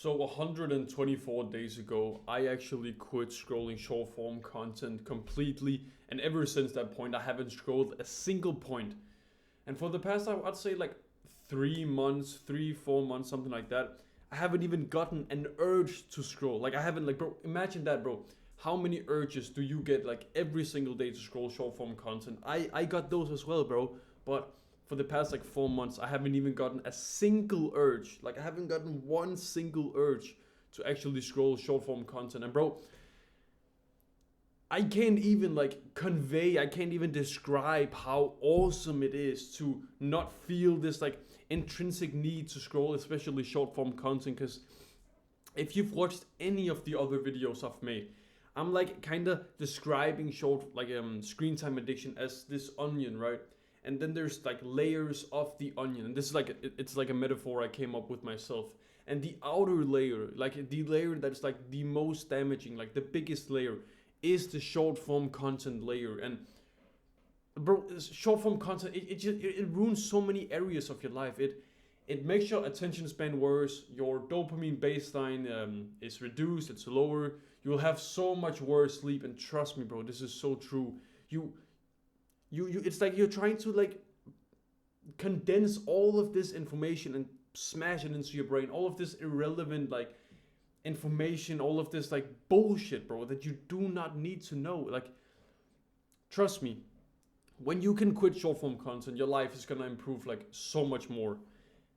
So 124 days ago, I actually quit scrolling short form content completely, and ever since that point, I haven't scrolled a single point. And for the past, I'd say like 3 months, 4 months, something like that, I haven't even gotten an urge to scroll. Like I haven't, like, bro, imagine that, bro. How many urges do you get like every single day to scroll short form content? I got those as well, bro. But for the past like 4 months, I haven't even gotten a single urge. Like I haven't gotten one single urge to actually scroll short form content. And bro, I can't even like convey, I can't even describe how awesome it is to not feel this like intrinsic need to scroll, especially short form content. Because if you've watched any of the other videos I've made, I'm like kind of describing short like screen time addiction as this onion, right? And then there's like layers of the onion, and this is like it's like a metaphor I came up with myself. And the outer layer, like the layer that's like the most damaging, like the biggest layer, is the short form content layer. And bro, short form content, it ruins so many areas of your life. It makes your attention span worse. Your dopamine baseline is reduced. It's lower. You will have so much worse sleep. And trust me, bro, this is so true. You It's like you're trying to like condense all of this information and smash it into your brain. All of this irrelevant like information. All of this like bullshit, bro, that you do not need to know. Like, trust me, when you can quit short form content, your life is gonna improve like so much more.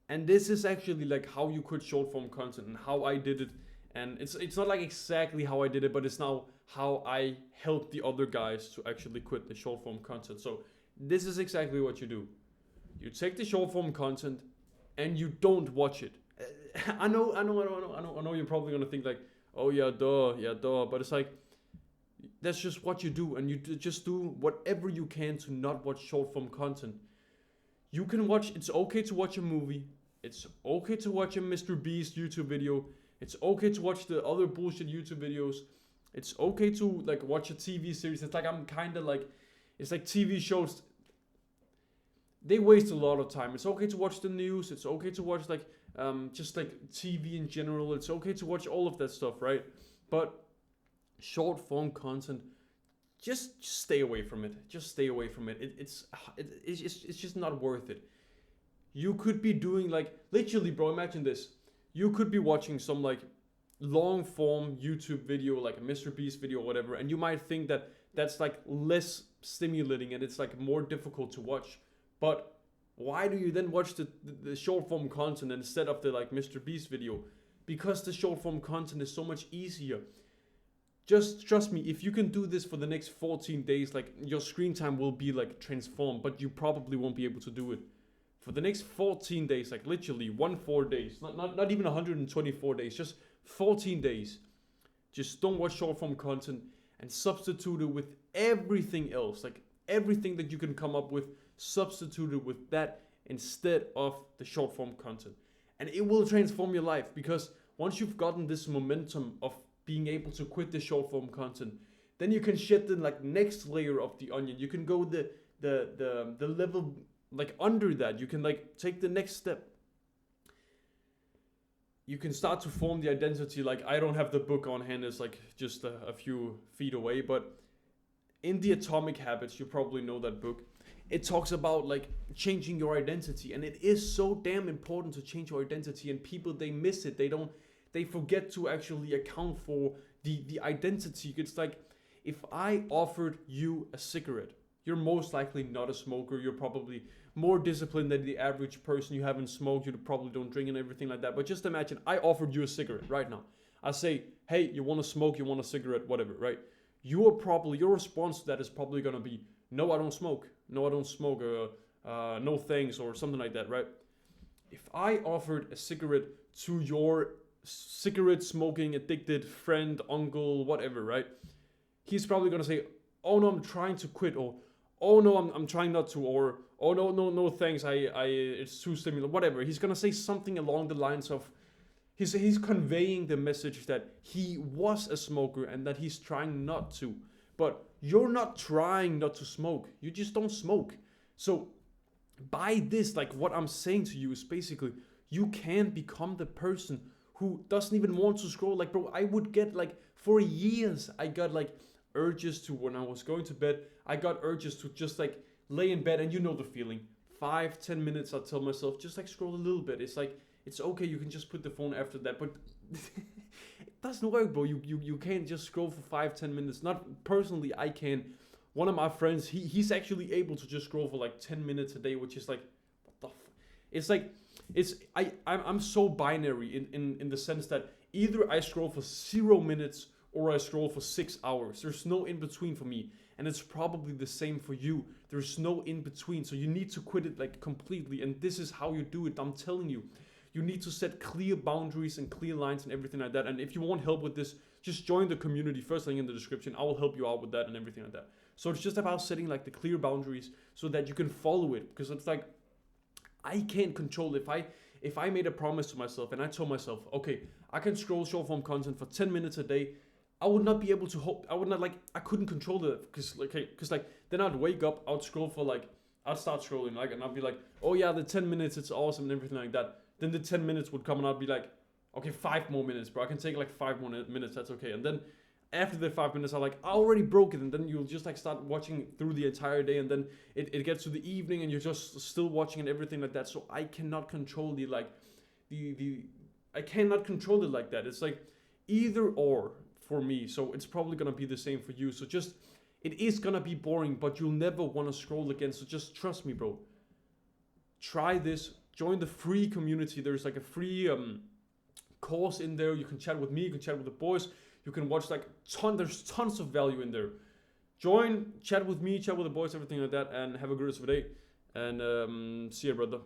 And this is actually like how you quit short form content and how I did it. And it's not like exactly how I did it, but it's now how I help the other guys to actually quit the short form content. So this is exactly what you do. You take the short form content and you don't watch it. I know. You're probably gonna think like, oh yeah, duh. But it's like that's just what you do, and you just do whatever you can to not watch short form content. You can watch. It's okay to watch a movie. It's okay to watch a Mr. Beast YouTube video. It's okay to watch the other bullshit YouTube videos. It's okay to like watch a TV series. It's like I'm kind of like, it's like TV shows. They waste a lot of time. It's okay to watch the news. It's okay to watch like just like TV in general. It's okay to watch all of that stuff, right? But short form content, just stay away from it. Just stay away from it. It's just not worth it. You could be doing like literally, bro. Imagine this. You could be watching some like long form YouTube video, like a Mr. Beast video or whatever, and you might think that that's like less stimulating and it's like more difficult to watch. But why do you then watch the short form content instead of the like Mr. Beast video? Because the short form content is so much easier. Just trust me, if you can do this for the next 14 days, like your screen time will be like transformed, but you probably won't be able to do it. For the next 14 days, like literally 4 days, not even 124 days, just 14 days. Just don't watch short form content and substitute it with everything else. Like everything that you can come up with, substitute it with that instead of the short form content. And it will transform your life because once you've gotten this momentum of being able to quit the short form content, then you can shed the like next layer of the onion. You can go the level like under that. You can like take the next step. You can start to form the identity. Like I don't have the book on hand, it's like just a few feet away, but in the Atomic Habits, you probably know that book. It talks about like changing your identity, and it is so damn important to change your identity. And people, they miss it. They forget to actually account for the identity. It's like if I offered you a cigarette, you're most likely not a smoker. You're probably more disciplined than the average person. You haven't smoked. You probably don't drink and everything like that. But just imagine I offered you a cigarette right now. I say, hey, you want to smoke? You want a cigarette? Whatever, right? Your response to that is probably gonna be, no, I don't smoke. No, I don't smoke. No thanks, or something like that, right? If I offered a cigarette to your cigarette smoking addicted friend, uncle, whatever, right? He's probably gonna say, oh no, I'm trying to quit, or oh no, I'm trying not to, or oh no thanks, I it's too stimulant, whatever. He's gonna say something along the lines of he's conveying the message that he was a smoker and that he's trying not to. But you're not trying not to smoke. You just don't smoke. So by this, like what I'm saying to you is basically you can become the person who doesn't even want to scroll. Like, bro, I would get like, for years, I got like urges to, when I was going to bed, I got urges to just like lay in bed, and you know the feeling. 5-10 minutes, I'll tell myself, just like scroll a little bit. It's like, it's okay, you can just put the phone after that, but it doesn't work, bro. You can't just scroll for 5-10 minutes. Not personally, I can. One of my friends, he's actually able to just scroll for like 10 minutes a day, which is like, what the it's like, I'm so binary in the sense that either I scroll for 0 minutes or I scroll for 6 hours. There's no in between for me. And it's probably the same for you. There's no in between. So you need to quit it like completely. And this is how you do it. I'm telling you. You need to set clear boundaries and clear lines and everything like that. And if you want help with this, just join the community. First link in the description. I will help you out with that and everything like that. So it's just about setting like the clear boundaries so that you can follow it. Because it's like, I can't control if I made a promise to myself and I told myself, okay, I can scroll short form content for 10 minutes a day. I would not be able to hope. I would not like. I couldn't control it because then I'd wake up. I'd scroll for like. I'd start scrolling like, and I'd be like, oh yeah, the 10 minutes, it's awesome and everything like that. Then the 10 minutes would come and I'd be like, okay, 5 more minutes, bro. I can take like 5 more minutes. That's okay. And then after the 5 minutes, I'm like, I already broke it. And then you'll just like start watching through the entire day, and then it gets to the evening and you're just still watching and everything like that. So I cannot control I cannot control it like that. It's like either or for me. So it's probably gonna be the same for you. So just, it is gonna be boring, but you'll never want to scroll again. So just trust me, bro. Try this. Join the free community. There's like a free course in there. You can chat with me. You can chat with the boys. You can watch like there's tons of value in there. Join, chat with me, chat with the boys, everything like that, and have a good rest of the day. And see you, brother.